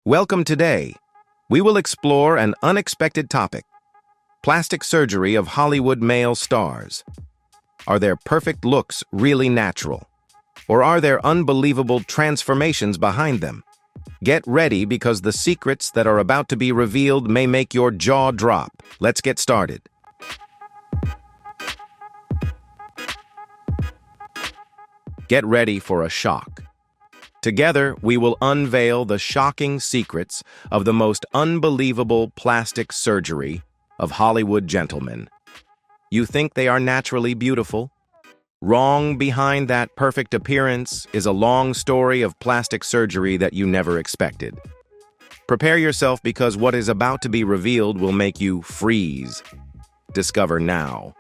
Welcome today. We will explore an unexpected topic: plastic surgery of Hollywood male stars. Are their perfect looks really natural? Or are there unbelievable transformations behind them? Get ready because the secrets that are about to be revealed may make your jaw drop. Let's get started. Get ready for a shock. Together, we will unveil the shocking secrets of the most unbelievable plastic surgery of Hollywood gentlemen. You think they are naturally beautiful? Wrong behind that perfect appearance is a long story of plastic surgery that you never expected. Prepare yourself because what is about to be revealed will make you freeze. Discover now.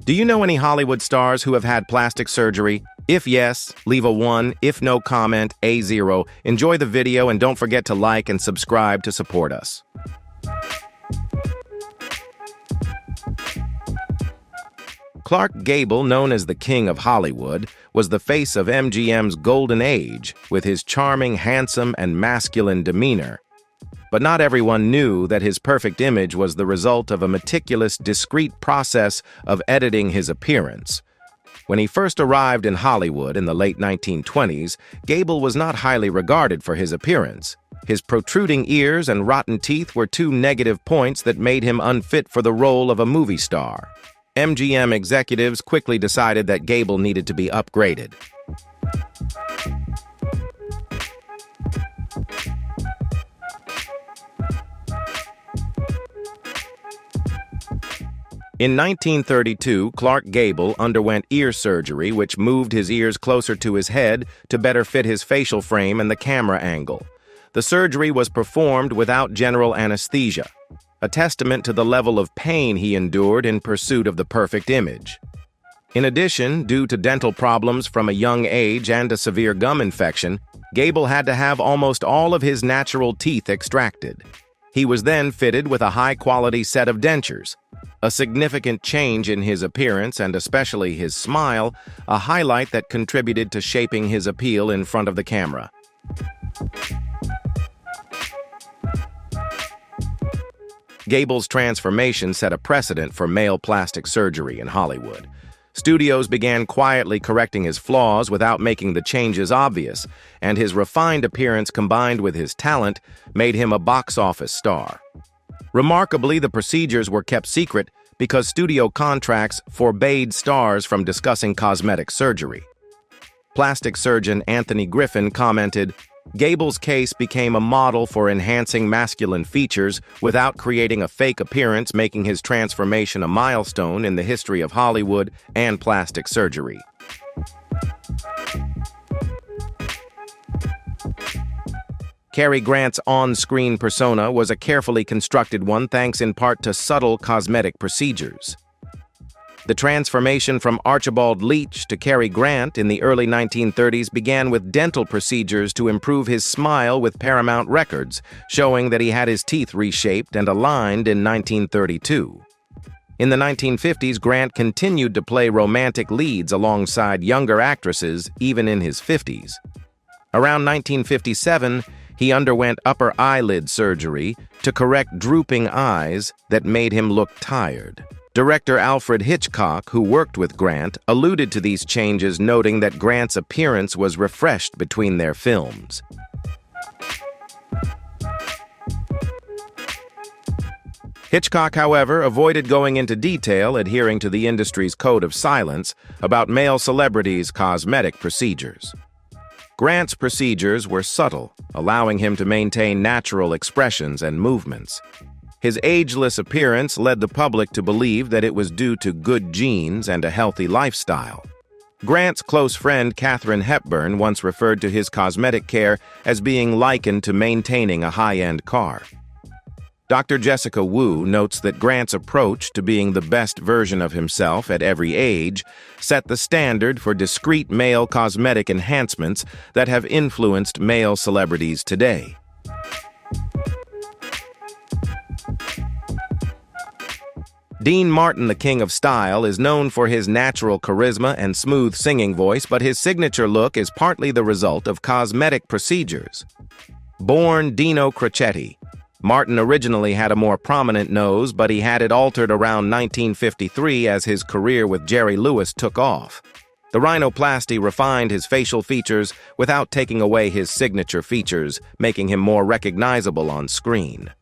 Do you know any Hollywood stars who have had plastic surgery? If yes, leave a 1. If no, comment a 0. Enjoy the video and don't forget to like and subscribe to support us. Clark Gable, known as the King of Hollywood, was the face of MGM's golden age with his charming, handsome, and masculine demeanor. But not everyone knew that his perfect image was the result of a meticulous, discreet process of editing his appearance. When he first arrived in Hollywood in the late 1920s, Gable was not highly regarded for his appearance. His protruding ears and rotten teeth were two negative points that made him unfit for the role of a movie star. MGM executives quickly decided that Gable needed to be upgraded. In 1932, Clark Gable underwent ear surgery, which moved his ears closer to his head to better fit his facial frame and the camera angle. The surgery was performed without general anesthesia, a testament to the level of pain he endured in pursuit of the perfect image. In addition, due to dental problems from a young age and a severe gum infection, Gable had to have almost all of his natural teeth extracted. He was then fitted with a high-quality set of dentures, a significant change in his appearance and especially his smile, a highlight that contributed to shaping his appeal in front of the camera. Gable's transformation set a precedent for male plastic surgery in Hollywood. Studios began quietly correcting his flaws without making the changes obvious, and his refined appearance combined with his talent made him a box office star. Remarkably, the procedures were kept secret because studio contracts forbade stars from discussing cosmetic surgery. Plastic surgeon Anthony Griffin commented, "Gable's case became a model for enhancing masculine features without creating a fake appearance, making his transformation a milestone in the history of Hollywood and plastic surgery." Cary Grant's on-screen persona was a carefully constructed one thanks in part to subtle cosmetic procedures. The transformation from Archibald Leach to Cary Grant in the early 1930s began with dental procedures to improve his smile with Paramount Records, showing that he had his teeth reshaped and aligned in 1932. In the 1950s, Grant continued to play romantic leads alongside younger actresses, even in his 50s. Around 1957, he underwent upper eyelid surgery to correct drooping eyes that made him look tired. Director Alfred Hitchcock, who worked with Grant, alluded to these changes, noting that Grant's appearance was refreshed between their films. Hitchcock, however, avoided going into detail, adhering to the industry's code of silence about male celebrities' cosmetic procedures. Grant's procedures were subtle, allowing him to maintain natural expressions and movements. His ageless appearance led the public to believe that it was due to good genes and a healthy lifestyle. Grant's close friend Katharine Hepburn once referred to his cosmetic care as being likened to maintaining a high-end car. Dr. Jessica Wu notes that Grant's approach to being the best version of himself at every age set the standard for discreet male cosmetic enhancements that have influenced male celebrities today. Dean Martin, the King of Style, is known for his natural charisma and smooth singing voice, but his signature look is partly the result of cosmetic procedures. Born Dino Crocetti, Martin originally had a more prominent nose, but he had it altered around 1953 as his career with Jerry Lewis took off. The rhinoplasty refined his facial features without taking away his signature features, making him more recognizable on screen.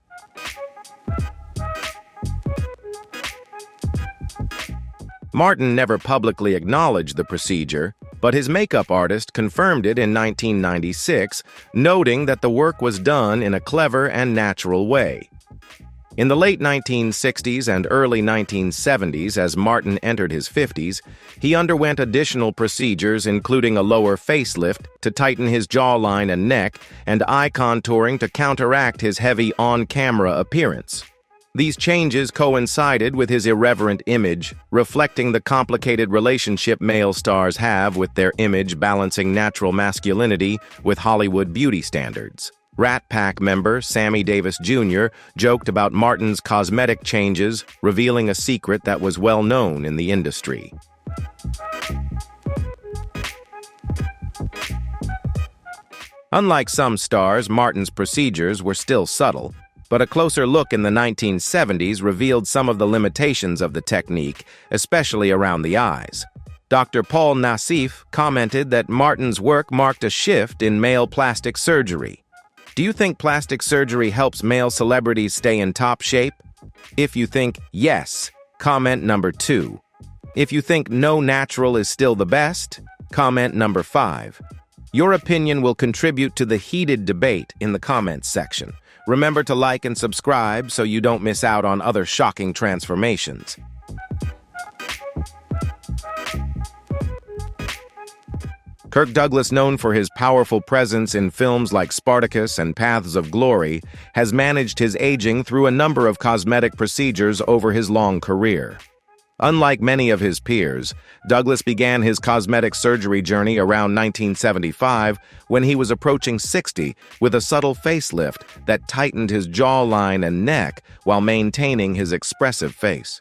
Martin never publicly acknowledged the procedure, but his makeup artist confirmed it in 1996, noting that the work was done in a clever and natural way. In the late 1960s and early 1970s, as Martin entered his 50s, he underwent additional procedures including a lower facelift to tighten his jawline and neck, and eye contouring to counteract his heavy on-camera appearance. These changes coincided with his irreverent image, reflecting the complicated relationship male stars have with their image, balancing natural masculinity with Hollywood beauty standards. Rat Pack member Sammy Davis Jr. joked about Martin's cosmetic changes, revealing a secret that was well known in the industry. Unlike some stars, Martin's procedures were still subtle, but a closer look in the 1970s revealed some of the limitations of the technique, especially around the eyes. Dr. Paul Nassif commented that Martin's work marked a shift in male plastic surgery. Do you think plastic surgery helps male celebrities stay in top shape? If you think yes, comment number 2. If you think no natural is still the best, comment number 5. Your opinion will contribute to the heated debate in the comments section. Remember to like and subscribe so you don't miss out on other shocking transformations. Kirk Douglas, known for his powerful presence in films like Spartacus and Paths of Glory, has managed his aging through a number of cosmetic procedures over his long career. Unlike many of his peers, Douglas began his cosmetic surgery journey around 1975 when he was approaching 60 with a subtle facelift that tightened his jawline and neck while maintaining his expressive face.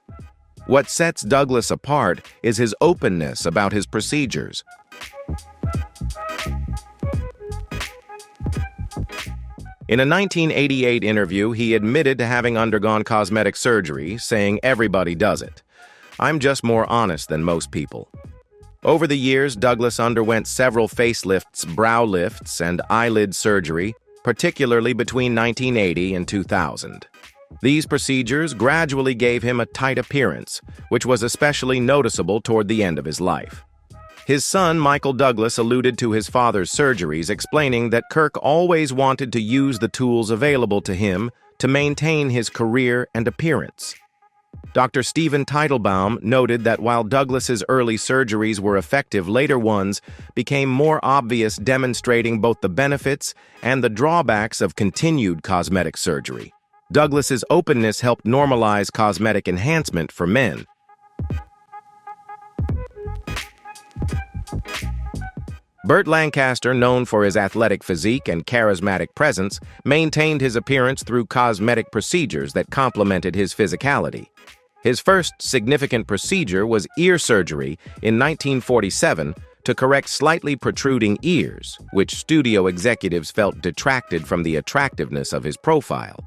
What sets Douglas apart is his openness about his procedures. In a 1988 interview, he admitted to having undergone cosmetic surgery, saying everybody does it. I'm just more honest than most people. Over the years, Douglas underwent several facelifts, brow lifts, and eyelid surgery, particularly between 1980 and 2000. These procedures gradually gave him a tight appearance, which was especially noticeable toward the end of his life. His son, Michael Douglas, alluded to his father's surgeries, explaining that Kirk always wanted to use the tools available to him to maintain his career and appearance. Dr. Stephen Teitelbaum noted that while Douglas's early surgeries were effective, later ones became more obvious, demonstrating both the benefits and the drawbacks of continued cosmetic surgery. Douglas's openness helped normalize cosmetic enhancement for men. Burt Lancaster, known for his athletic physique and charismatic presence, maintained his appearance through cosmetic procedures that complemented his physicality. His first significant procedure was ear surgery in 1947 to correct slightly protruding ears, which studio executives felt detracted from the attractiveness of his profile.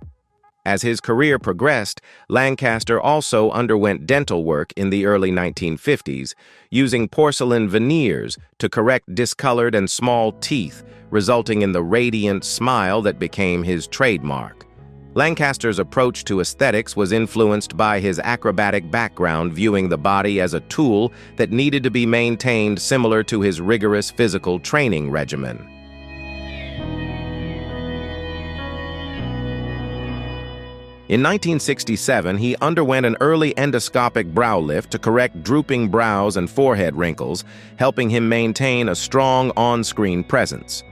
As his career progressed, Lancaster also underwent dental work in the early 1950s, using porcelain veneers to correct discolored and small teeth, resulting in the radiant smile that became his trademark. Lancaster's approach to aesthetics was influenced by his acrobatic background, viewing the body as a tool that needed to be maintained, similar to his rigorous physical training regimen. In 1967, he underwent an early endoscopic brow lift to correct drooping brows and forehead wrinkles, helping him maintain a strong on-screen presence.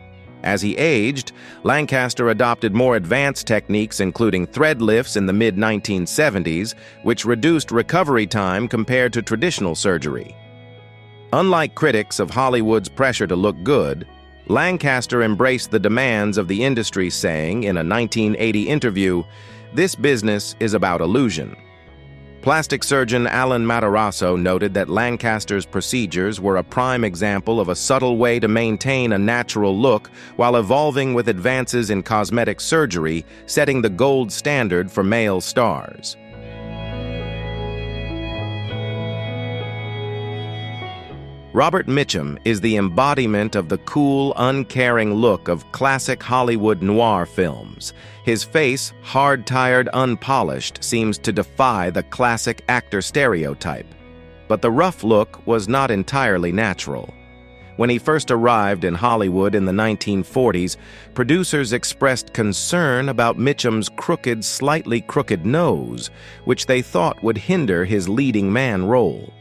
As he aged, Lancaster adopted more advanced techniques, including thread lifts in the mid-1970s, which reduced recovery time compared to traditional surgery. Unlike critics of Hollywood's pressure to look good, Lancaster embraced the demands of the industry, saying in a 1980 interview, "This business is about illusion." Plastic surgeon Alan Matarazzo noted that Lancaster's procedures were a prime example of a subtle way to maintain a natural look while evolving with advances in cosmetic surgery, setting the gold standard for male stars. Robert Mitchum is the embodiment of the cool, uncaring look of classic Hollywood noir films. His face, hard-tired, unpolished, seems to defy the classic actor stereotype. But the rough look was not entirely natural. When he first arrived in Hollywood in the 1940s, producers expressed concern about Mitchum's crooked, slightly crooked nose, which they thought would hinder his leading man role.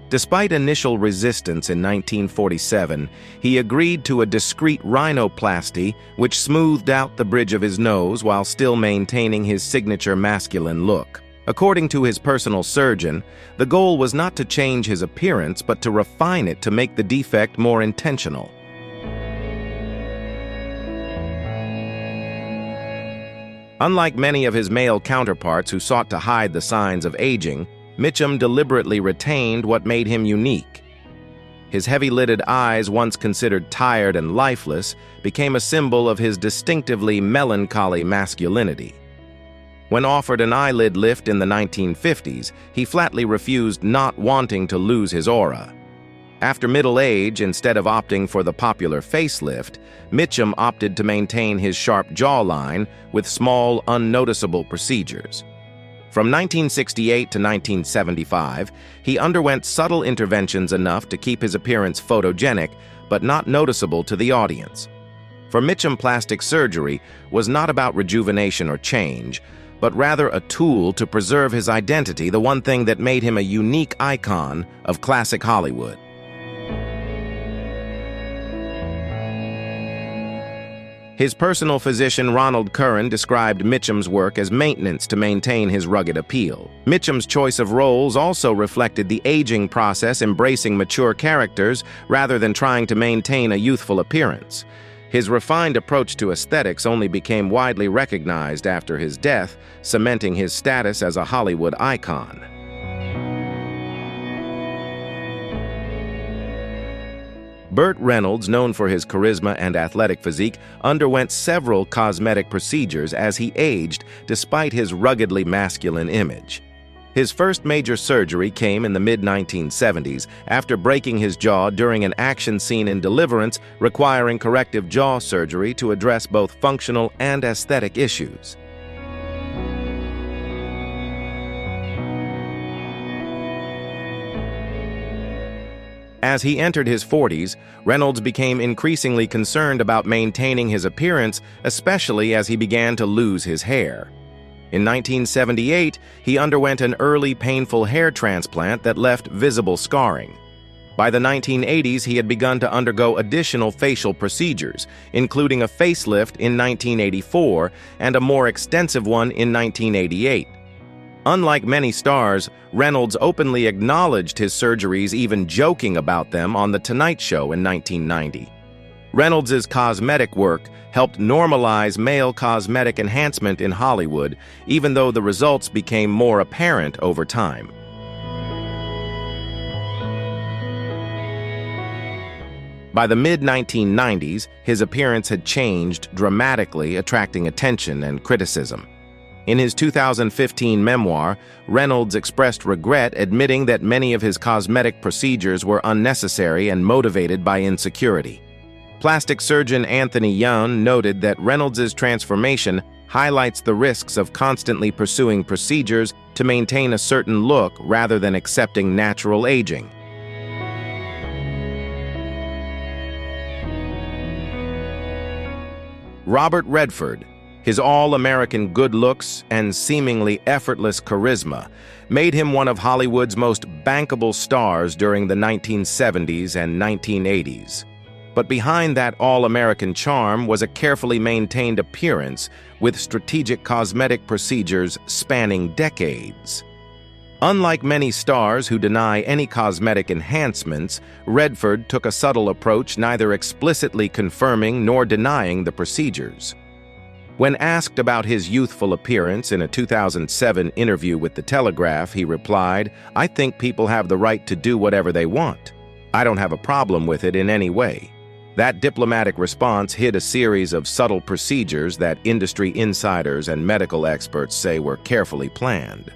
Despite initial resistance in 1947, he agreed to a discreet rhinoplasty which smoothed out the bridge of his nose while still maintaining his signature masculine look. According to his personal surgeon, the goal was not to change his appearance but to refine it to make the defect more intentional. Unlike many of his male counterparts who sought to hide the signs of aging, Mitchum deliberately retained what made him unique. His heavy-lidded eyes, once considered tired and lifeless, became a symbol of his distinctively melancholy masculinity. When offered an eyelid lift in the 1950s, he flatly refused, not wanting to lose his aura. After middle age, instead of opting for the popular facelift, Mitchum opted to maintain his sharp jawline with small, unnoticeable procedures. From 1968 to 1975, he underwent subtle interventions enough to keep his appearance photogenic, but not noticeable to the audience. For Mitchum, plastic surgery was not about rejuvenation or change, but rather a tool to preserve his identity, the one thing that made him a unique icon of classic Hollywood. His personal physician Ronald Curran described Mitchum's work as maintenance to maintain his rugged appeal. Mitchum's choice of roles also reflected the aging process, embracing mature characters rather than trying to maintain a youthful appearance. His refined approach to aesthetics only became widely recognized after his death, cementing his status as a Hollywood icon. Burt Reynolds, known for his charisma and athletic physique, underwent several cosmetic procedures as he aged despite his ruggedly masculine image. His first major surgery came in the mid-1970s after breaking his jaw during an action scene in Deliverance, requiring corrective jaw surgery to address both functional and aesthetic issues. As he entered his 40s, Reynolds became increasingly concerned about maintaining his appearance, especially as he began to lose his hair. In 1978, he underwent an early painful hair transplant that left visible scarring. By the 1980s, he had begun to undergo additional facial procedures, including a facelift in 1984 and a more extensive one in 1988. Unlike many stars, Reynolds openly acknowledged his surgeries, even joking about them on The Tonight Show in 1990. Reynolds' cosmetic work helped normalize male cosmetic enhancement in Hollywood, even though the results became more apparent over time. By the mid-1990s, his appearance had changed dramatically, attracting attention and criticism. In his 2015 memoir, Reynolds expressed regret, admitting that many of his cosmetic procedures were unnecessary and motivated by insecurity. Plastic surgeon Anthony Young noted that Reynolds' transformation highlights the risks of constantly pursuing procedures to maintain a certain look rather than accepting natural aging. Robert Redford, his all-American good looks and seemingly effortless charisma, made him one of Hollywood's most bankable stars during the 1970s and 1980s. But behind that all-American charm was a carefully maintained appearance with strategic cosmetic procedures spanning decades. Unlike many stars who deny any cosmetic enhancements, Redford took a subtle approach, neither explicitly confirming nor denying the procedures. When asked about his youthful appearance in a 2007 interview with The Telegraph, he replied, "I think people have the right to do whatever they want. I don't have a problem with it in any way." That diplomatic response hid a series of subtle procedures that industry insiders and medical experts say were carefully planned.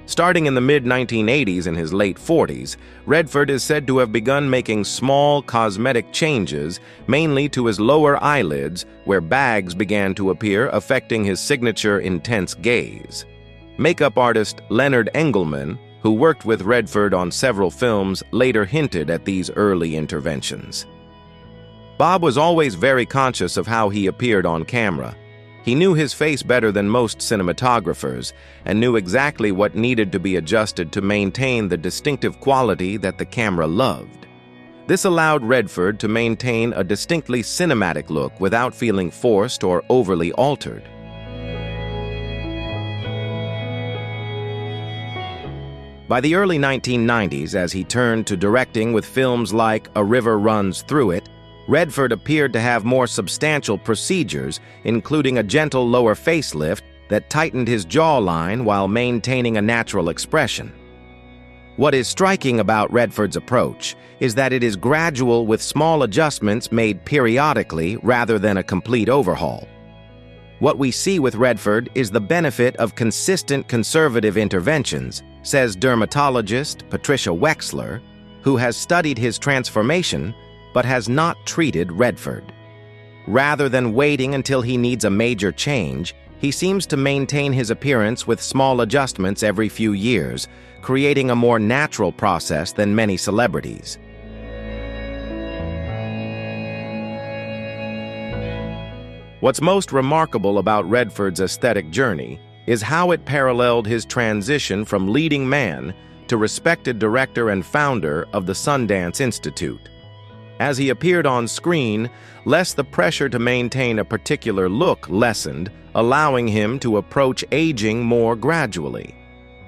Starting in the mid-1980s and his late 40s, Redford is said to have begun making small cosmetic changes, mainly to his lower eyelids, where bags began to appear, affecting his signature intense gaze. Makeup artist Leonard Engelman, who worked with Redford on several films, later hinted at these early interventions. Bob was always very conscious of how he appeared on camera. He knew his face better than most cinematographers and knew exactly what needed to be adjusted to maintain the distinctive quality that the camera loved. This allowed Redford to maintain a distinctly cinematic look without feeling forced or overly altered. By the early 1990s, as he turned to directing with films like A River Runs Through It, Redford appeared to have more substantial procedures, including a gentle lower facelift that tightened his jawline while maintaining a natural expression. What is striking about Redford's approach is that it is gradual with small adjustments made periodically rather than a complete overhaul. What we see with Redford is the benefit of consistent conservative interventions, says dermatologist Patricia Wexler, who has studied his transformation but has not treated Redford. Rather than waiting until he needs a major change, he seems to maintain his appearance with small adjustments every few years, creating a more natural process than many celebrities. What's most remarkable about Redford's aesthetic journey is how it paralleled his transition from leading man to respected director and founder of the Sundance Institute. As he appeared on screen, the pressure to maintain a particular look lessened, allowing him to approach aging more gradually.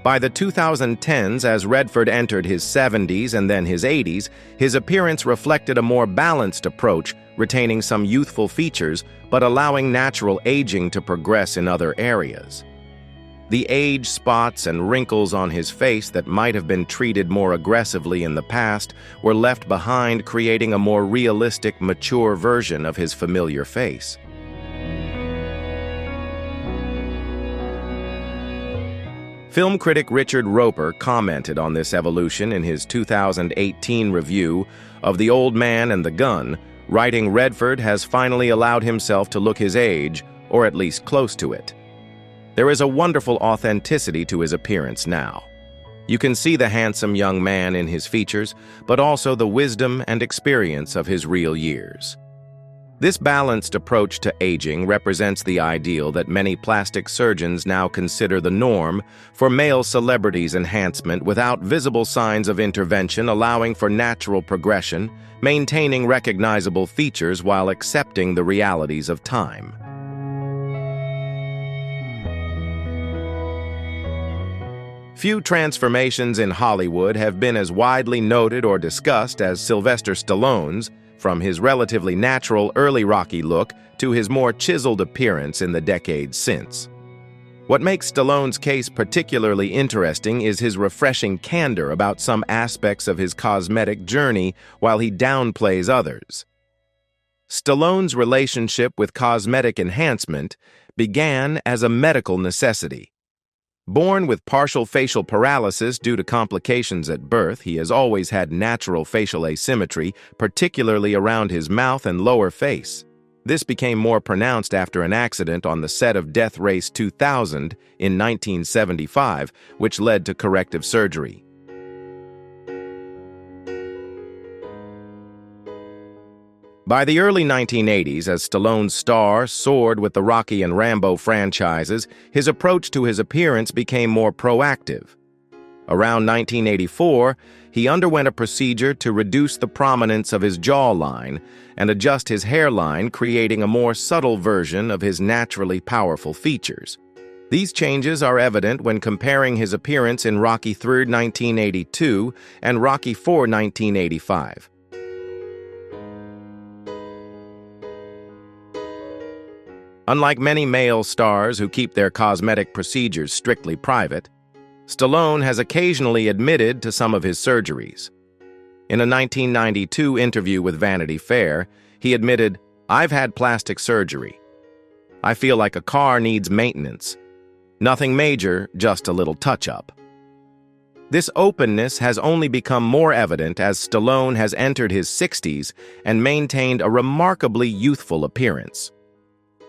By the 2010s, as Redford entered his 70s and then his 80s, his appearance reflected a more balanced approach, retaining some youthful features, but allowing natural aging to progress in other areas. The age spots and wrinkles on his face that might have been treated more aggressively in the past were left behind, creating a more realistic, mature version of his familiar face. Film critic Richard Roeper commented on this evolution in his 2018 review of The Old Man and the Gun, writing, "Redford has finally allowed himself to look his age, or at least close to it. There is a wonderful authenticity to his appearance now. You can see the handsome young man in his features, but also the wisdom and experience of his real years." This balanced approach to aging represents the ideal that many plastic surgeons now consider the norm for male celebrities' enhancement without visible signs of intervention, allowing for natural progression, maintaining recognizable features while accepting the realities of time. Few transformations in Hollywood have been as widely noted or discussed as Sylvester Stallone's, from his relatively natural early Rocky look to his more chiseled appearance in the decades since. What makes Stallone's case particularly interesting is his refreshing candor about some aspects of his cosmetic journey while he downplays others. Stallone's relationship with cosmetic enhancement began as a medical necessity. Born with partial facial paralysis due to complications at birth, he has always had natural facial asymmetry, particularly around his mouth and lower face. This became more pronounced after an accident on the set of Death Race 2000 in 1975, which led to corrective surgery. By the early 1980s, as Stallone's star soared with the Rocky and Rambo franchises, his approach to his appearance became more proactive. Around 1984, he underwent a procedure to reduce the prominence of his jawline and adjust his hairline, creating a more subtle version of his naturally powerful features. These changes are evident when comparing his appearance in Rocky III 1982 and Rocky IV 1985. Unlike many male stars who keep their cosmetic procedures strictly private, Stallone has occasionally admitted to some of his surgeries. In a 1992 interview with Vanity Fair, he admitted, "I've had plastic surgery. I feel like a car needs maintenance. Nothing major, just a little touch-up." This openness has only become more evident as Stallone has entered his 60s and maintained a remarkably youthful appearance.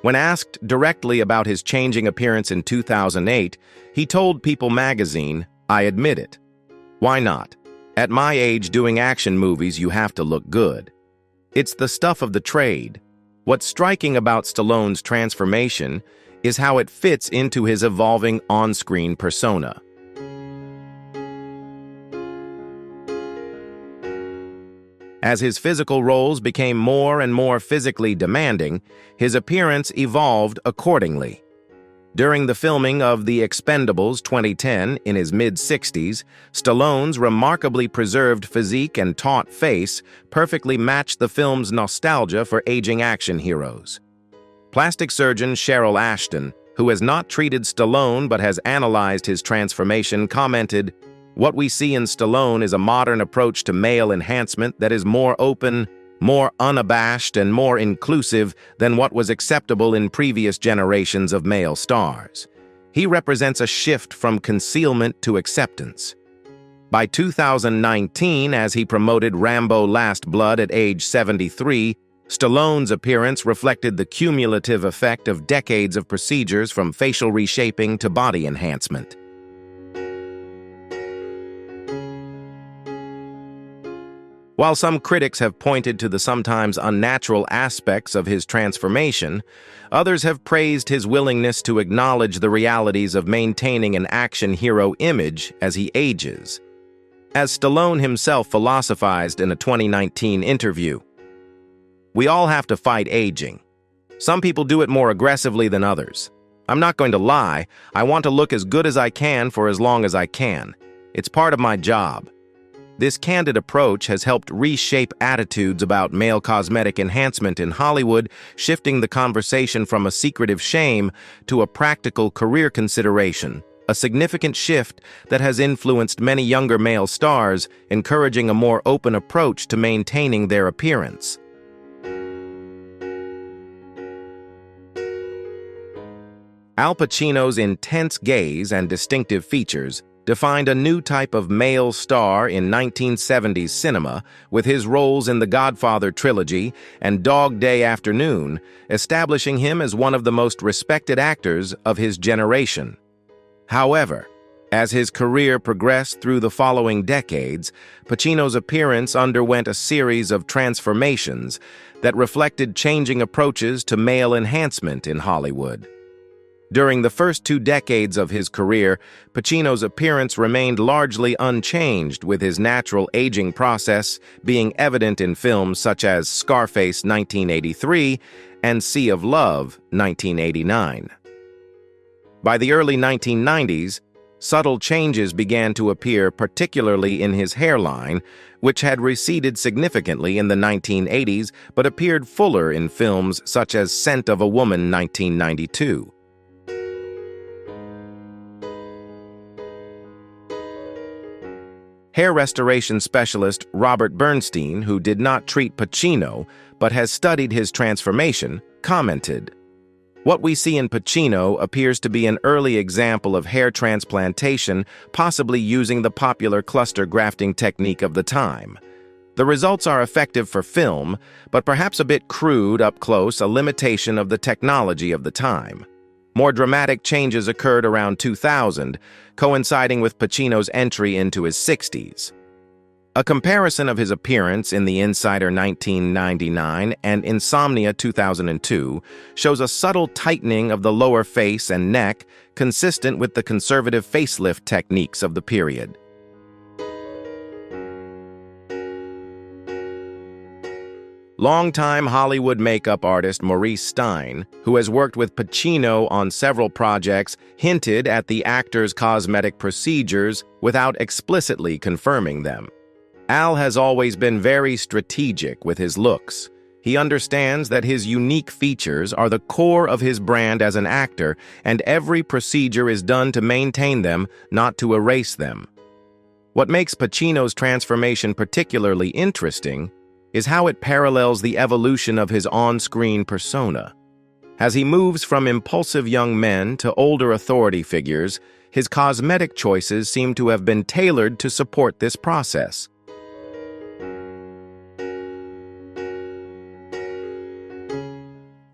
When asked directly about his changing appearance in 2008, he told People magazine, "I admit it. Why not? At my age, doing action movies, you have to look good. It's the stuff of the trade." What's striking about Stallone's transformation is how it fits into his evolving on-screen persona. As his physical roles became more and more physically demanding, his appearance evolved accordingly. During the filming of The Expendables 2010 in his mid-60s, Stallone's remarkably preserved physique and taut face perfectly matched the film's nostalgia for aging action heroes. Plastic surgeon Cheryl Ashton, who has not treated Stallone but has analyzed his transformation, commented, "What we see in Stallone is a modern approach to male enhancement that is more open, more unabashed, and more inclusive than what was acceptable in previous generations of male stars. He represents a shift from concealment to acceptance." By 2019, as he promoted Rambo: Last Blood at age 73, Stallone's appearance reflected the cumulative effect of decades of procedures from facial reshaping to body enhancement. While some critics have pointed to the sometimes unnatural aspects of his transformation, others have praised his willingness to acknowledge the realities of maintaining an action hero image as he ages. As Stallone himself philosophized in a 2019 interview, "We all have to fight aging. Some people do it more aggressively than others. I'm not going to lie, I want to look as good as I can for as long as I can. It's part of my job." This candid approach has helped reshape attitudes about male cosmetic enhancement in Hollywood, shifting the conversation from a secretive shame to a practical career consideration, a significant shift that has influenced many younger male stars, encouraging a more open approach to maintaining their appearance. Al Pacino's intense gaze and distinctive features defined a new type of male star in 1970s cinema with his roles in the Godfather trilogy and Dog Day Afternoon, establishing him as one of the most respected actors of his generation. However, as his career progressed through the following decades, Pacino's appearance underwent a series of transformations that reflected changing approaches to male enhancement in Hollywood. During the first 2 decades of his career, Pacino's appearance remained largely unchanged, with his natural aging process being evident in films such as Scarface 1983 and Sea of Love 1989. By the early 1990s, subtle changes began to appear, particularly in his hairline, which had receded significantly in the 1980s but appeared fuller in films such as Scent of a Woman 1992. Hair restoration specialist Robert Bernstein, who did not treat Pacino but has studied his transformation, commented, "What we see in Pacino appears to be an early example of hair transplantation, possibly using the popular cluster grafting technique of the time. The results are effective for film, but perhaps a bit crude up close, a limitation of the technology of the time." More dramatic changes occurred around 2000, coinciding with Pacino's entry into his 60s. A comparison of his appearance in The Insider 1999 and Insomnia 2002 shows a subtle tightening of the lower face and neck, consistent with the conservative facelift techniques of the period. Longtime Hollywood makeup artist Maurice Stein, who has worked with Pacino on several projects, hinted at the actor's cosmetic procedures without explicitly confirming them. Al has always been very strategic with his looks. He understands that his unique features are the core of his brand as an actor, and every procedure is done to maintain them, not to erase them. What makes Pacino's transformation particularly interesting is how it parallels the evolution of his on-screen persona. As he moves from impulsive young men to older authority figures, his cosmetic choices seem to have been tailored to support this process.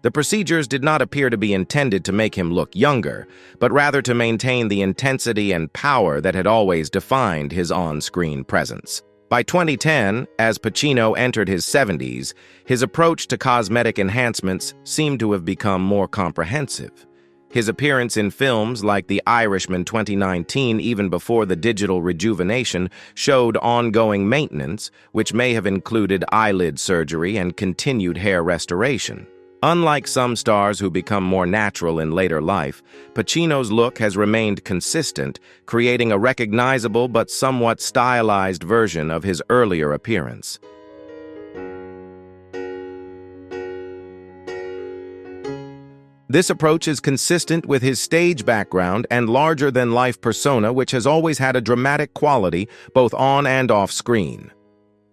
The procedures did not appear to be intended to make him look younger, but rather to maintain the intensity and power that had always defined his on-screen presence. By 2010, as Pacino entered his 70s, his approach to cosmetic enhancements seemed to have become more comprehensive. His appearance in films like The Irishman 2019, even before the digital rejuvenation, showed ongoing maintenance, which may have included eyelid surgery and continued hair restoration. Unlike some stars who become more natural in later life, Pacino's look has remained consistent, creating a recognizable but somewhat stylized version of his earlier appearance. This approach is consistent with his stage background and larger-than-life persona, which has always had a dramatic quality both on and off screen.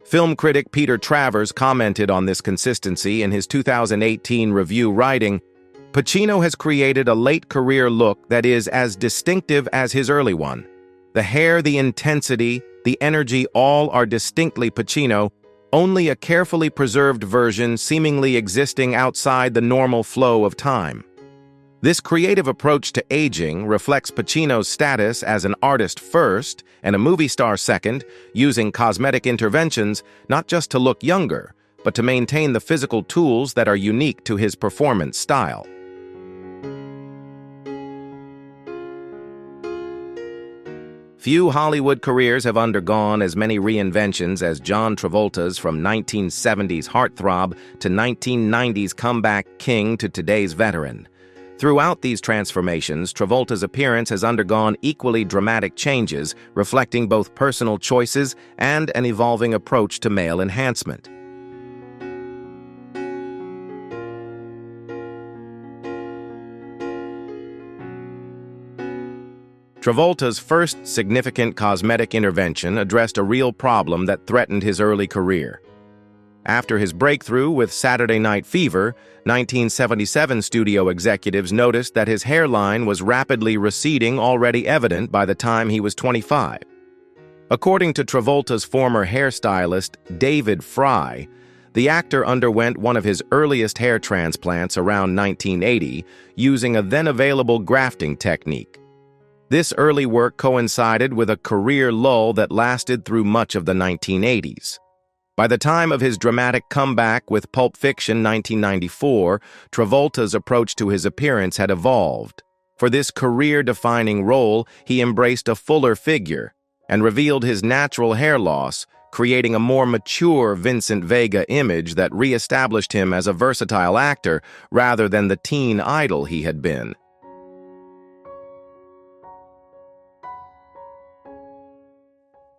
Film critic Peter Travers commented on this consistency in his 2018 review, writing, "Pacino has created a late-career look that is as distinctive as his early one. The hair, the intensity, the energy, all are distinctly Pacino, only a carefully preserved version seemingly existing outside the normal flow of time." This creative approach to aging reflects Pacino's status as an artist first and a movie star second, using cosmetic interventions not just to look younger, but to maintain the physical tools that are unique to his performance style. Few Hollywood careers have undergone as many reinventions as John Travolta's, from 1970s heartthrob to 1990s comeback king to today's veteran. Throughout these transformations, Travolta's appearance has undergone equally dramatic changes, reflecting both personal choices and an evolving approach to male enhancement. Travolta's first significant cosmetic intervention addressed a real problem that threatened his early career. After his breakthrough with Saturday Night Fever, 1977 studio executives noticed that his hairline was rapidly receding, already evident by the time he was 25. According to Travolta's former hairstylist, David Fry, the actor underwent one of his earliest hair transplants around 1980, using a then-available grafting technique. This early work coincided with a career lull that lasted through much of the 1980s. By the time of his dramatic comeback with Pulp Fiction 1994, Travolta's approach to his appearance had evolved. For this career-defining role, he embraced a fuller figure and revealed his natural hair loss, creating a more mature Vincent Vega image that re-established him as a versatile actor rather than the teen idol he had been.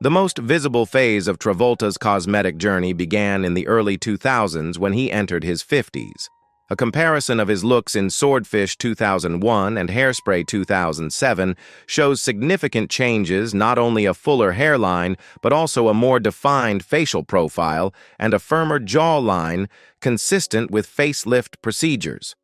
The most visible phase of Travolta's cosmetic journey began in the early 2000s when he entered his 50s. A comparison of his looks in Swordfish 2001 and Hairspray 2007 shows significant changes, not only a fuller hairline, but also a more defined facial profile and a firmer jawline consistent with facelift procedures.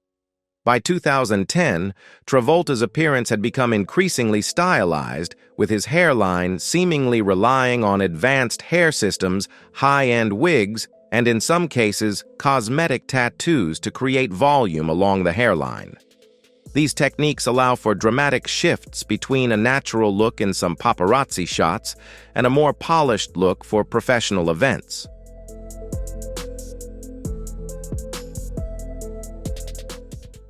By 2010, Travolta's appearance had become increasingly stylized, with his hairline seemingly relying on advanced hair systems, high-end wigs, and in some cases, cosmetic tattoos to create volume along the hairline. These techniques allow for dramatic shifts between a natural look in some paparazzi shots and a more polished look for professional events.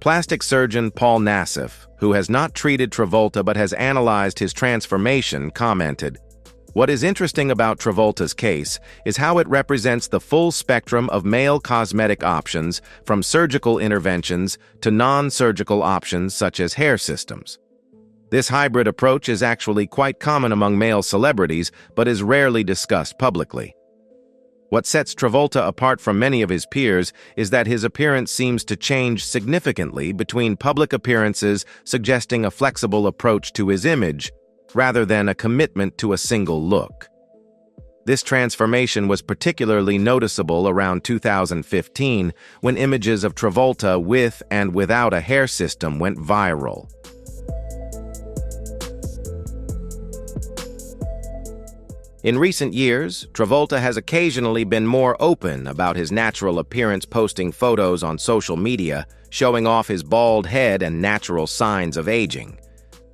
Plastic surgeon Paul Nassif, who has not treated Travolta but has analyzed his transformation, commented, "What is interesting about Travolta's case is how it represents the full spectrum of male cosmetic options, from surgical interventions to non-surgical options such as hair systems. This hybrid approach is actually quite common among male celebrities but is rarely discussed publicly." What sets Travolta apart from many of his peers is that his appearance seems to change significantly between public appearances, suggesting a flexible approach to his image, rather than a commitment to a single look. This transformation was particularly noticeable around 2015, when images of Travolta with and without a hair system went viral. In recent years, Travolta has occasionally been more open about his natural appearance, posting photos on social media, showing off his bald head and natural signs of aging.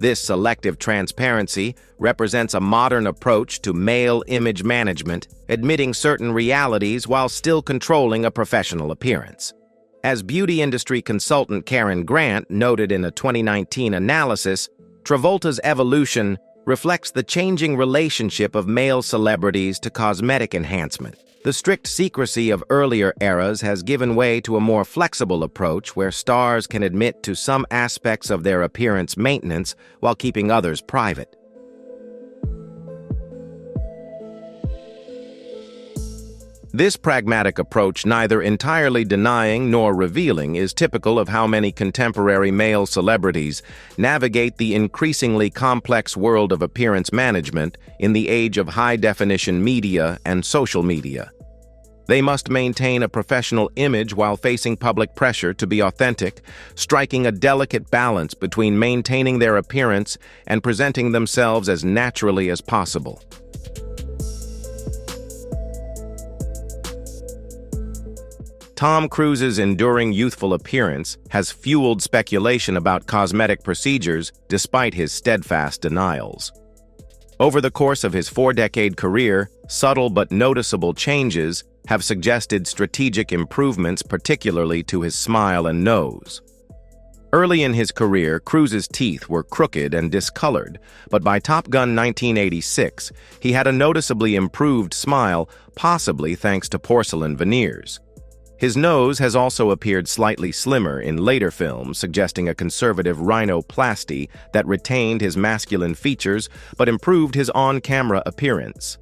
This selective transparency represents a modern approach to male image management, admitting certain realities while still controlling a professional appearance. As beauty industry consultant Cary Grant noted in a 2019 analysis, Travolta's evolution reflects the changing relationship of male celebrities to cosmetic enhancement. The strict secrecy of earlier eras has given way to a more flexible approach where stars can admit to some aspects of their appearance maintenance while keeping others private. This pragmatic approach, neither entirely denying nor revealing, is typical of how many contemporary male celebrities navigate the increasingly complex world of appearance management in the age of high-definition media and social media. They must maintain a professional image while facing public pressure to be authentic, striking a delicate balance between maintaining their appearance and presenting themselves as naturally as possible. Tom Cruise's enduring youthful appearance has fueled speculation about cosmetic procedures despite his steadfast denials. Over the course of his 4-decade career, subtle but noticeable changes have suggested strategic improvements, particularly to his smile and nose. Early in his career, Cruise's teeth were crooked and discolored, but by Top Gun 1986, he had a noticeably improved smile, possibly thanks to porcelain veneers. His nose has also appeared slightly slimmer in later films, suggesting a conservative rhinoplasty that retained his masculine features but improved his on-camera appearance.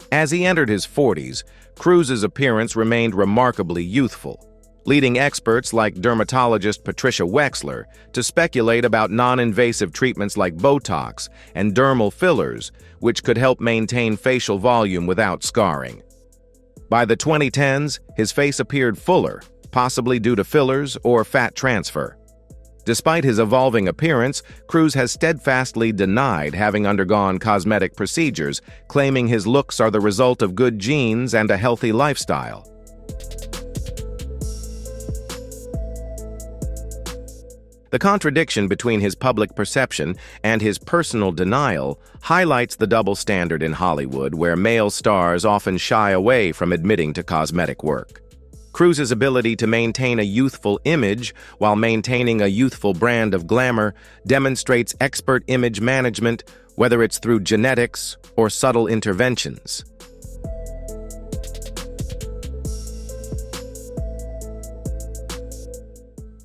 As he entered his 40s, Cruise's appearance remained remarkably youthful, leading experts like dermatologist Patricia Wexler to speculate about non-invasive treatments like Botox and dermal fillers, which could help maintain facial volume without scarring. By the 2010s, his face appeared fuller, possibly due to fillers or fat transfer. Despite his evolving appearance, Cruise has steadfastly denied having undergone cosmetic procedures, claiming his looks are the result of good genes and a healthy lifestyle. The contradiction between his public perception and his personal denial highlights the double standard in Hollywood, where male stars often shy away from admitting to cosmetic work. Cruise's ability to maintain a youthful image while maintaining a youthful brand of glamour demonstrates expert image management, whether it's through genetics or subtle interventions.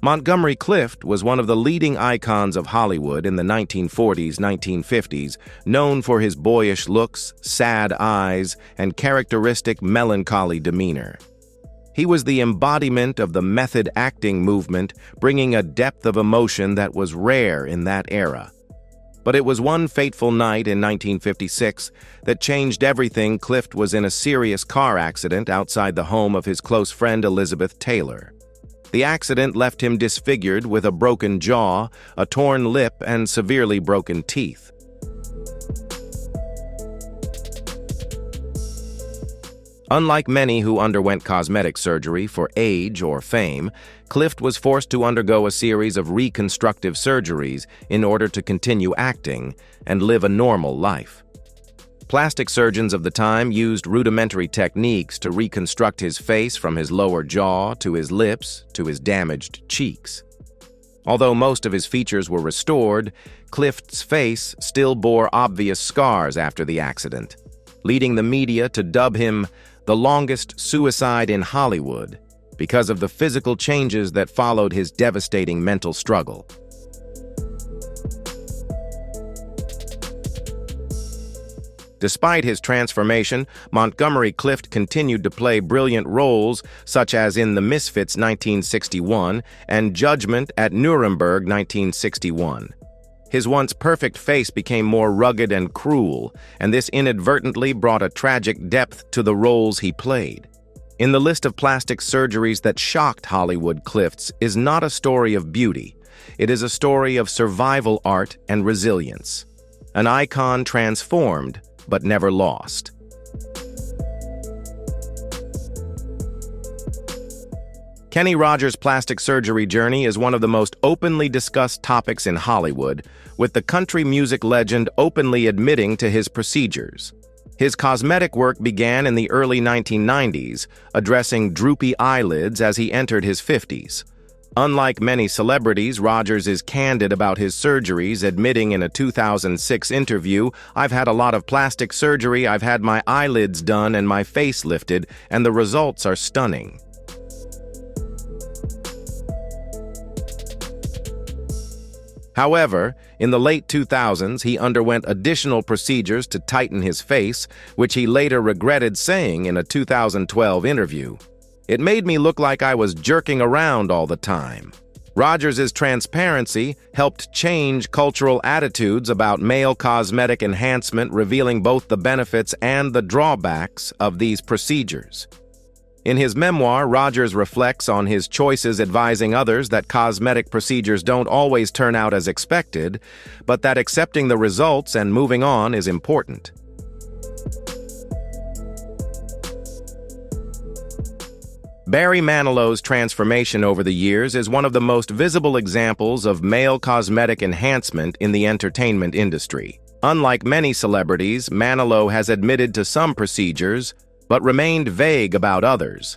Montgomery Clift was one of the leading icons of Hollywood in the 1940s-1950s, known for his boyish looks, sad eyes, and characteristic melancholy demeanor. He was the embodiment of the method acting movement, bringing a depth of emotion that was rare in that era. But it was one fateful night in 1956 that changed everything. Clift was in a serious car accident outside the home of his close friend Elizabeth Taylor. The accident left him disfigured with a broken jaw, a torn lip, and severely broken teeth. Unlike many who underwent cosmetic surgery for age or fame, Clift was forced to undergo a series of reconstructive surgeries in order to continue acting and live a normal life. Plastic surgeons of the time used rudimentary techniques to reconstruct his face from his lower jaw to his lips to his damaged cheeks. Although most of his features were restored, Clift's face still bore obvious scars after the accident, leading the media to dub him the longest suicide in Hollywood because of the physical changes that followed his devastating mental struggle. Despite his transformation, Montgomery Clift continued to play brilliant roles, such as in The Misfits 1961 and Judgment at Nuremberg 1961. His once perfect face became more rugged and cruel, and this inadvertently brought a tragic depth to the roles he played. In the list of plastic surgeries that shocked Hollywood, Clift's is not a story of beauty. It is a story of survival art and resilience. An icon transformed, but never lost. Kenny Rogers' plastic surgery journey is one of the most openly discussed topics in Hollywood, with the country music legend openly admitting to his procedures. His cosmetic work began in the early 1990s, addressing droopy eyelids as he entered his 50s. Unlike many celebrities, Rogers is candid about his surgeries, admitting in a 2006 interview, "I've had a lot of plastic surgery, I've had my eyelids done and my face lifted, and the results are stunning." However, in the late 2000s, he underwent additional procedures to tighten his face, which he later regretted saying in a 2012 interview. "It made me look like I was jerking around all the time." Rogers' transparency helped change cultural attitudes about male cosmetic enhancement, revealing both the benefits and the drawbacks of these procedures. In his memoir, Rogers reflects on his choices, advising others that cosmetic procedures don't always turn out as expected, but that accepting the results and moving on is important. Barry Manilow's transformation over the years is one of the most visible examples of male cosmetic enhancement in the entertainment industry. Unlike many celebrities, Manilow has admitted to some procedures, but remained vague about others.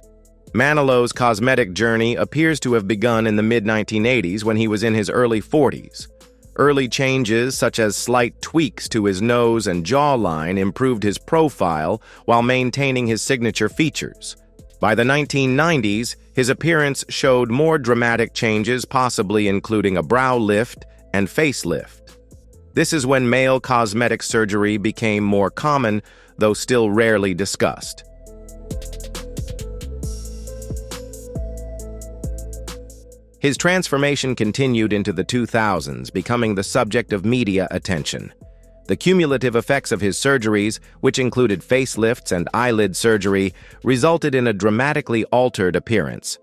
Manilow's cosmetic journey appears to have begun in the mid-1980s when he was in his early 40s. Early changes, such as slight tweaks to his nose and jawline, improved his profile while maintaining his signature features. By the 1990s, his appearance showed more dramatic changes, possibly including a brow lift and facelift. This is when male cosmetic surgery became more common, though still rarely discussed. His transformation continued into the 2000s, becoming the subject of media attention. The cumulative effects of his surgeries, which included facelifts and eyelid surgery, resulted in a dramatically altered appearance.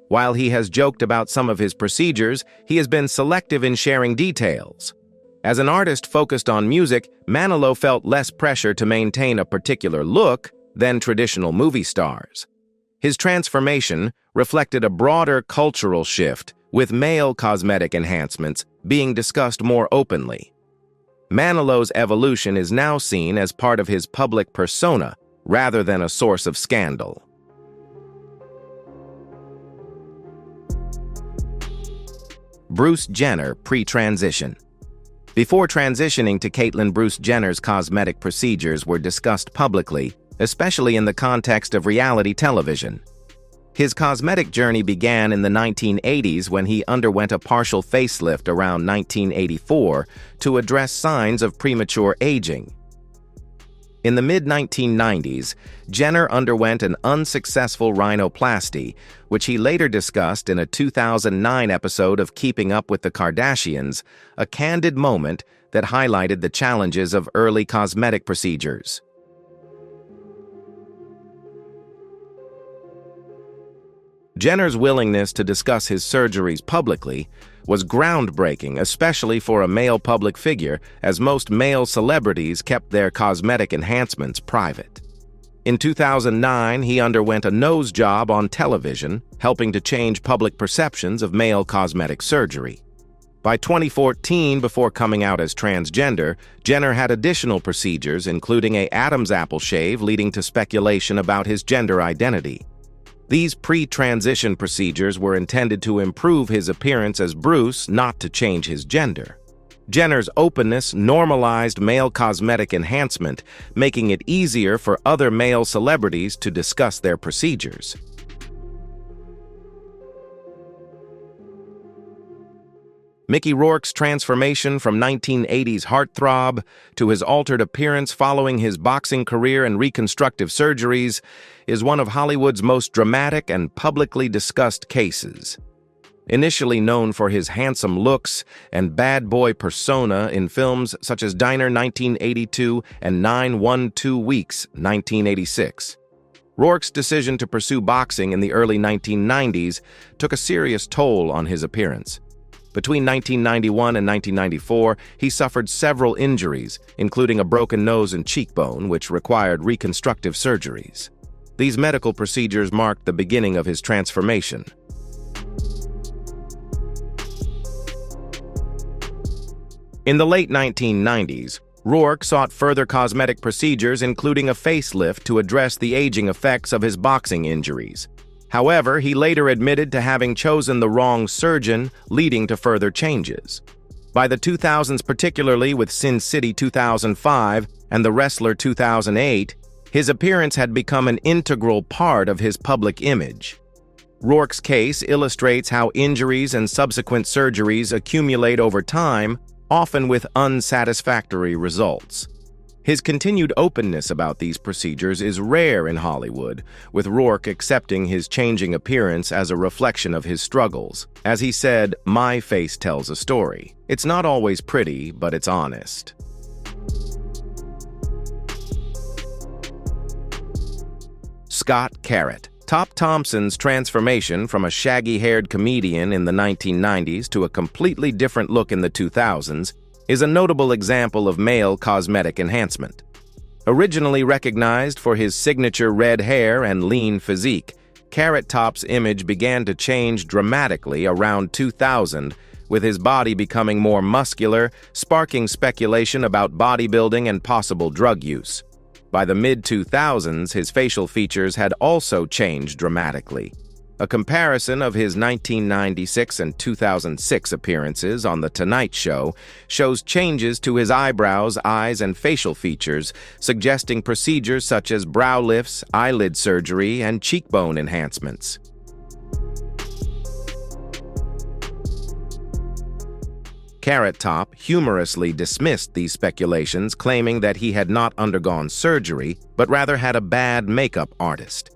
While he has joked about some of his procedures, he has been selective in sharing details. As an artist focused on music, Manilow felt less pressure to maintain a particular look than traditional movie stars. His transformation reflected a broader cultural shift, with male cosmetic enhancements being discussed more openly. Manilow's evolution is now seen as part of his public persona rather than a source of scandal. Bruce Jenner pre-transition. Before transitioning to Caitlyn, Bruce Jenner's cosmetic procedures were discussed publicly, especially in the context of reality television. His cosmetic journey began in the 1980s when he underwent a partial facelift around 1984 to address signs of premature aging. In the mid-1990s, Jenner underwent an unsuccessful rhinoplasty, which he later discussed in a 2009 episode of Keeping Up with the Kardashians, a candid moment that highlighted the challenges of early cosmetic procedures. Jenner's willingness to discuss his surgeries publicly was groundbreaking, especially for a male public figure, as most male celebrities kept their cosmetic enhancements private. In 2009, he underwent a nose job on television, helping to change public perceptions of male cosmetic surgery. By 2014, before coming out as transgender, Jenner had additional procedures, including an Adam's apple shave, leading to speculation about his gender identity. These pre-transition procedures were intended to improve his appearance as Bruce, not to change his gender. Jenner's openness normalized male cosmetic enhancement, making it easier for other male celebrities to discuss their procedures. Mickey Rourke's transformation from 1980s heartthrob to his altered appearance following his boxing career and reconstructive surgeries is one of Hollywood's most dramatic and publicly discussed cases. Initially known for his handsome looks and bad boy persona in films such as Diner 1982 and 912 Weeks 1986, Rourke's decision to pursue boxing in the early 1990s took a serious toll on his appearance. Between 1991 and 1994, he suffered several injuries, including a broken nose and cheekbone, which required reconstructive surgeries. These medical procedures marked the beginning of his transformation. In the late 1990s, Rourke sought further cosmetic procedures, including a facelift to address the aging effects of his boxing injuries. However, he later admitted to having chosen the wrong surgeon, leading to further changes. By the 2000s, particularly with Sin City 2005 and The Wrestler 2008, his appearance had become an integral part of his public image. Rourke's case illustrates how injuries and subsequent surgeries accumulate over time, often with unsatisfactory results. His continued openness about these procedures is rare in Hollywood, with Rourke accepting his changing appearance as a reflection of his struggles. As he said, "My face tells a story. It's not always pretty, but it's honest." Scott Carrot. Top Thompson's transformation from a shaggy-haired comedian in the 1990s to a completely different look in the 2000s is a notable example of male cosmetic enhancement. Originally recognized for his signature red hair and lean physique, Carrot Top's image began to change dramatically around 2000, with his body becoming more muscular, sparking speculation about bodybuilding and possible drug use. By the mid-2000s, his facial features had also changed dramatically. A comparison of his 1996 and 2006 appearances on The Tonight Show shows changes to his eyebrows, eyes, and facial features, suggesting procedures such as brow lifts, eyelid surgery, and cheekbone enhancements. Carrot Top humorously dismissed these speculations, claiming that he had not undergone surgery, but rather had a bad makeup artist.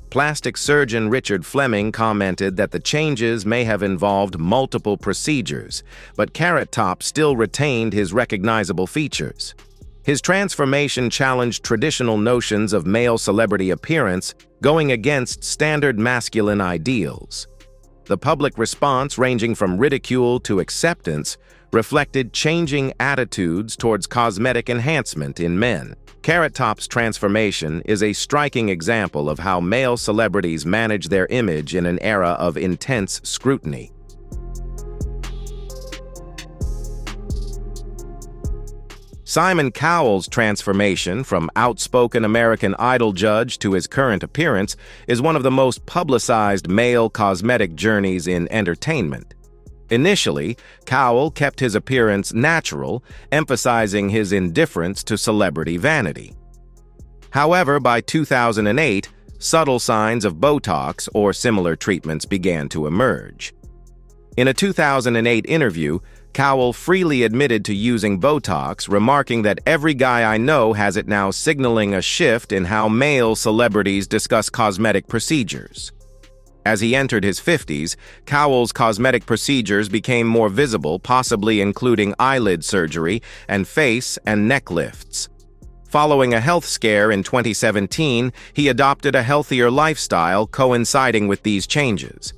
Plastic surgeon Richard Fleming commented that the changes may have involved multiple procedures, but Carrot Top still retained his recognizable features. His transformation challenged traditional notions of male celebrity appearance, going against standard masculine ideals. The public response, ranging from ridicule to acceptance, reflected changing attitudes towards cosmetic enhancement in men. Carrot Top's transformation is a striking example of how male celebrities manage their image in an era of intense scrutiny. Simon Cowell's transformation from outspoken American Idol judge to his current appearance is one of the most publicized male cosmetic journeys in entertainment. Initially, Cowell kept his appearance natural, emphasizing his indifference to celebrity vanity. However, by 2008, subtle signs of Botox or similar treatments began to emerge. In a 2008 interview, Cowell freely admitted to using Botox, remarking that "every guy I know has it now," signaling a shift in how male celebrities discuss cosmetic procedures. As he entered his 50s, Cowell's cosmetic procedures became more visible, possibly including eyelid surgery and face and neck lifts. Following a health scare in 2017, he adopted a healthier lifestyle coinciding with these changes.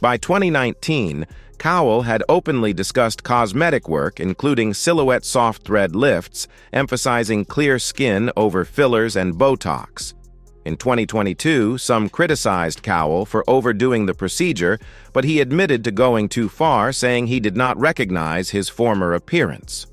By 2019, Cowell had openly discussed cosmetic work, including silhouette soft thread lifts, emphasizing clear skin over fillers and Botox. In 2022, some criticized Cowell for overdoing the procedure, but he admitted to going too far, saying he did not recognize his former appearance.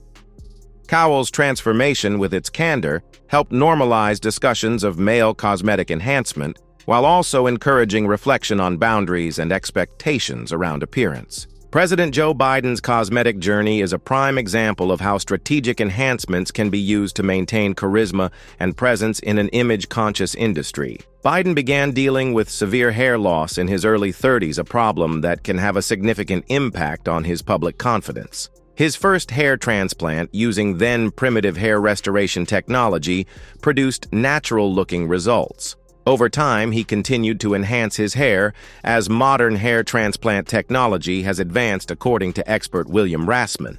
Cowell's transformation, with its candor, helped normalize discussions of male cosmetic enhancement, while also encouraging reflection on boundaries and expectations around appearance. President Joe Biden's cosmetic journey is a prime example of how strategic enhancements can be used to maintain charisma and presence in an image-conscious industry. Biden began dealing with severe hair loss in his early 30s, a problem that can have a significant impact on his public confidence. His first hair transplant, using then primitive hair restoration technology, produced natural-looking results. Over time, he continued to enhance his hair as modern hair transplant technology has advanced, according to expert William Rassman.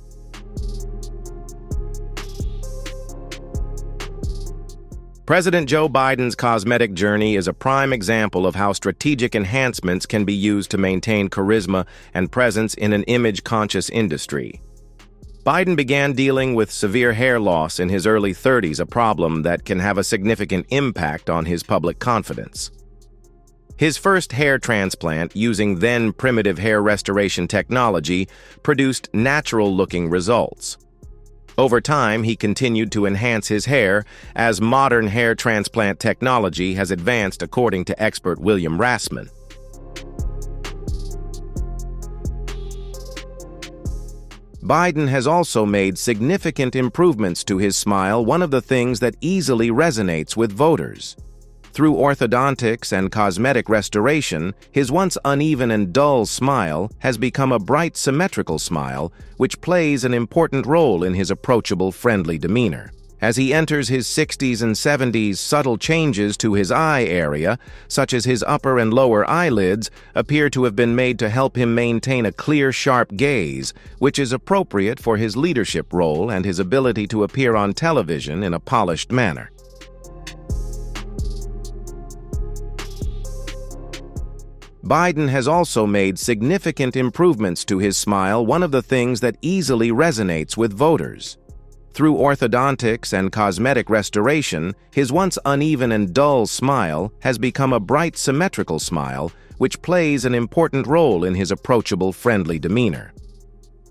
President Joe Biden's cosmetic journey is a prime example of how strategic enhancements can be used to maintain charisma and presence in an image-conscious industry. Biden began dealing with severe hair loss in his early 30s, a problem that can have a significant impact on his public confidence. His first hair transplant, using then primitive hair restoration technology, produced natural-looking results. Over time, he continued to enhance his hair as modern hair transplant technology has advanced, according to expert William Rassman. Biden has also made significant improvements to his smile, one of the things that easily resonates with voters. Through orthodontics and cosmetic restoration, his once uneven and dull smile has become a bright, symmetrical smile, which plays an important role in his approachable, friendly demeanor. As he enters his 60s and 70s, subtle changes to his eye area, such as his upper and lower eyelids, appear to have been made to help him maintain a clear, sharp gaze, which is appropriate for his leadership role and his ability to appear on television in a polished manner. Biden has also made significant improvements to his smile, one of the things that easily resonates with voters. Through orthodontics and cosmetic restoration, his once uneven and dull smile has become a bright, symmetrical smile, which plays an important role in his approachable, friendly demeanor.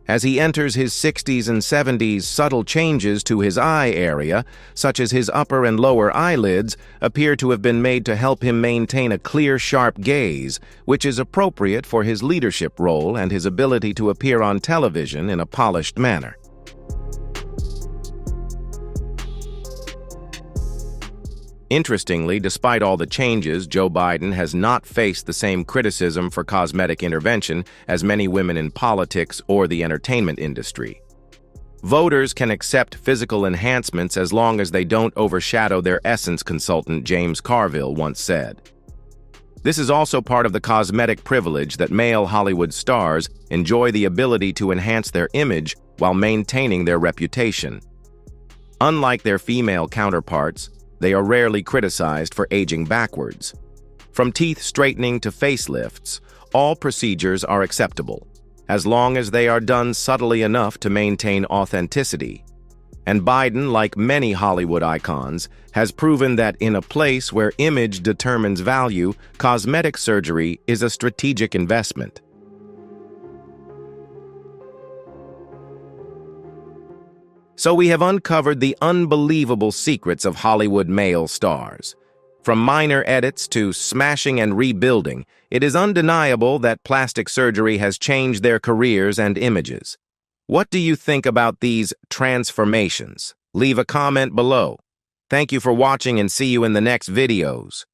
As he enters his 60s and 70s, subtle changes to his eye area, such as his upper and lower eyelids, appear to have been made to help him maintain a clear, sharp gaze, which is appropriate for his leadership role and his ability to appear on television in a polished manner. Interestingly, despite all the changes, Joe Biden has not faced the same criticism for cosmetic intervention as many women in politics or the entertainment industry. Voters can accept physical enhancements as long as they don't overshadow their essence, consultant James Carville once said. This is also part of the cosmetic privilege that male Hollywood stars enjoy, the ability to enhance their image while maintaining their reputation. Unlike their female counterparts, they are rarely criticized for aging backwards. From teeth straightening to facelifts, all procedures are acceptable, as long as they are done subtly enough to maintain authenticity. And Biden, like many Hollywood icons, has proven that in a place where image determines value, cosmetic surgery is a strategic investment. So we have uncovered the unbelievable secrets of Hollywood male stars. From minor edits to smashing and rebuilding, it is undeniable that plastic surgery has changed their careers and images. What do you think about these transformations? Leave a comment below. Thank you for watching and see you in the next videos.